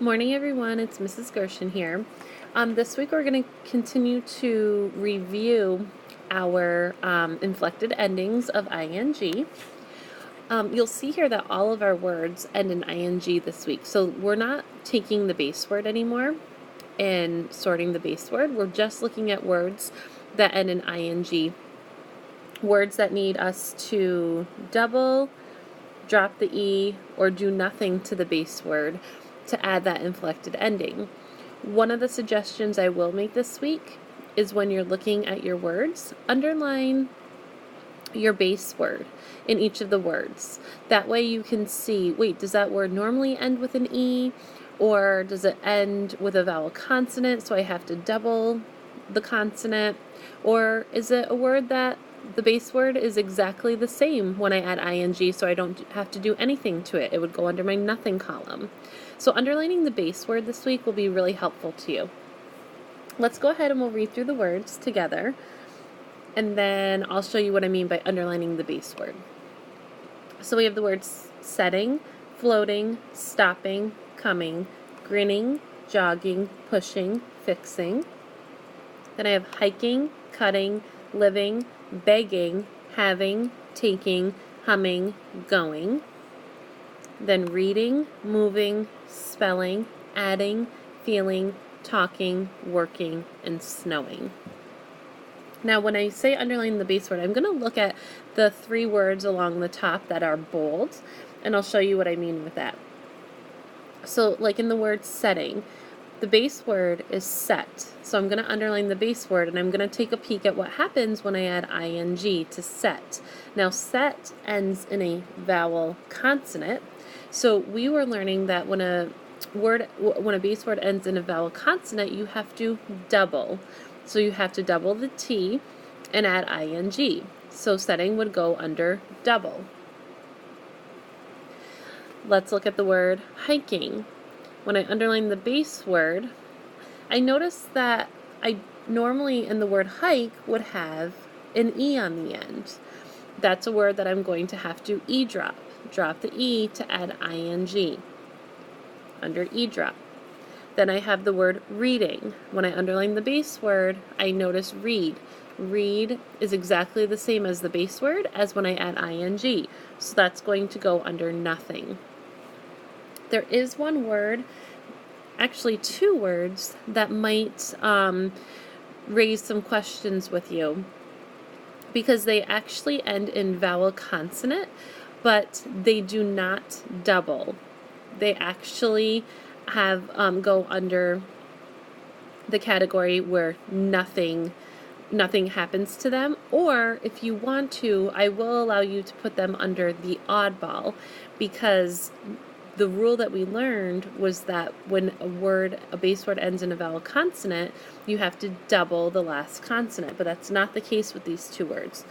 Morning, everyone. It's Mrs. Gershon here. This week we're going to continue to review our inflected endings of ing. You'll see here that all of our words end in ing this week. So we're not taking the base word anymore and sorting the base word. We're just looking at words that end in ing, words that need us to double, drop the E, or do nothing to the base word to add that inflected ending. One of the suggestions I will make this week is when you're looking at your words, underline your base word in each of the words. That way you can see, wait, does that word normally end with an E, or does it end with a vowel consonant, so I have to double the consonant, or is it a word that the base word is exactly the same when I add ing, so I don't have to do anything to it. It would go under my nothing column. So underlining the base word this week will be really helpful to you. Let's go ahead and we'll read through the words together, and then I'll show you what I mean by underlining the base word. So we have the words setting, floating, stopping, coming, grinning, jogging, pushing, fixing. Then I have hiking, cutting, living, begging, having, taking, humming, going. Then reading, moving, spelling, adding, feeling, talking, working, and snowing. Now, when I say underline the base word, I'm going to look at the three words along the top that are bold, and I'll show you what I mean with that. So, like in the word setting, the base word is set. So I'm going to underline the base word, and I'm going to take a peek at what happens when I add ing to set. Now, set ends in a vowel consonant. So we were learning that when a base word ends in a vowel consonant, you have to double. So you have to double the T and add ing. So setting would go under double. Let's look at the word hiking. When I underline the base word, I notice that I normally in the word hike would have an E on the end. That's a word that I'm going to have to E drop. Drop the E to add ing under E drop. Then I have the word reading. When I underline the base word, I notice read. Read is exactly the same as the base word as when I add ing. So that's going to go under nothing. There is one word, actually two words, that might raise some questions with you because they actually end in vowel consonant, but they do not double. They actually have go under the category where nothing happens to them, or if you want to, I will allow you to put them under the oddball, because the rule that we learned was that when a base word ends in a vowel consonant, you have to double the last consonant, but that's not the case with these two words.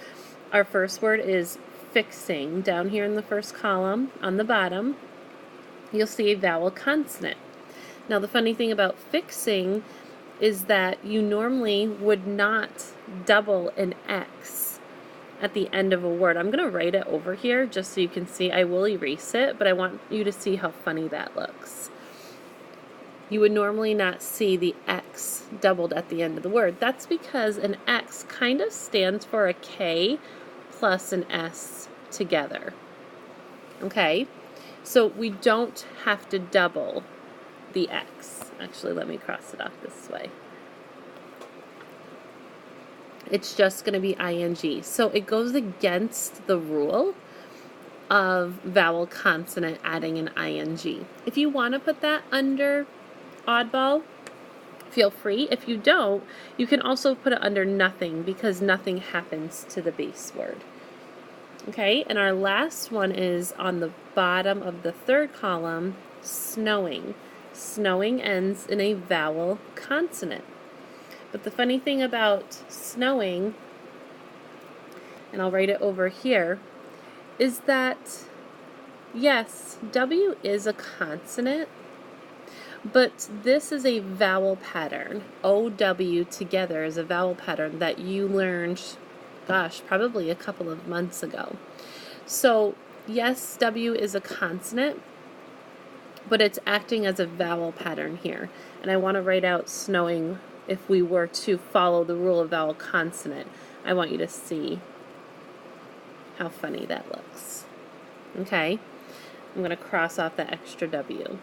Our first word is fixing. Down here in the first column on the bottom, you'll see a vowel consonant. Now the funny thing about fixing is that you normally would not double an X at the end of a word. I'm going to write it over here just so you can see. I will erase it, but I want you to see how funny that looks. You would normally not see the X doubled at the end of the word. That's because an X kind of stands for a K plus an S together. Okay? So we don't have to double the X. Actually, let me cross it off this way. It's just going to be ing. So it goes against the rule of vowel consonant adding an ing. If you want to put that under oddball, feel free. If you don't, you can also put it under nothing, because nothing happens to the base word. Okay, and our last one is on the bottom of the third column, snowing. Snowing ends in a vowel consonant. But the funny thing about snowing, and I'll write it over here, is that, yes, W is a consonant, but this is a vowel pattern. OW together is a vowel pattern that you learned, probably a couple of months ago. So, yes, W is a consonant, but it's acting as a vowel pattern here. And I want to write out snowing if we were to follow the rule of vowel consonant. I want you to see how funny that looks. Okay, I'm going to cross off that extra W.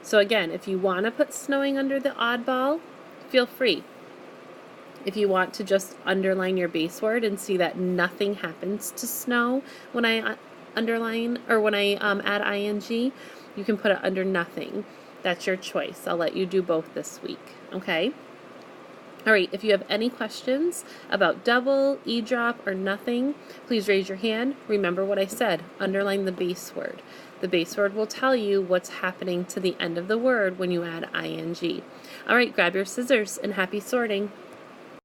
So again, if you want to put snowing under the oddball, feel free. If you want to just underline your base word and see that nothing happens to snow when I underline or when I add ing, you can put it under nothing. That's your choice. I'll let you do both this week, okay? All right, if you have any questions about double, e-drop, or nothing, please raise your hand. Remember what I said, underline the base word. The base word will tell you what's happening to the end of the word when you add ing. All right, grab your scissors and happy sorting.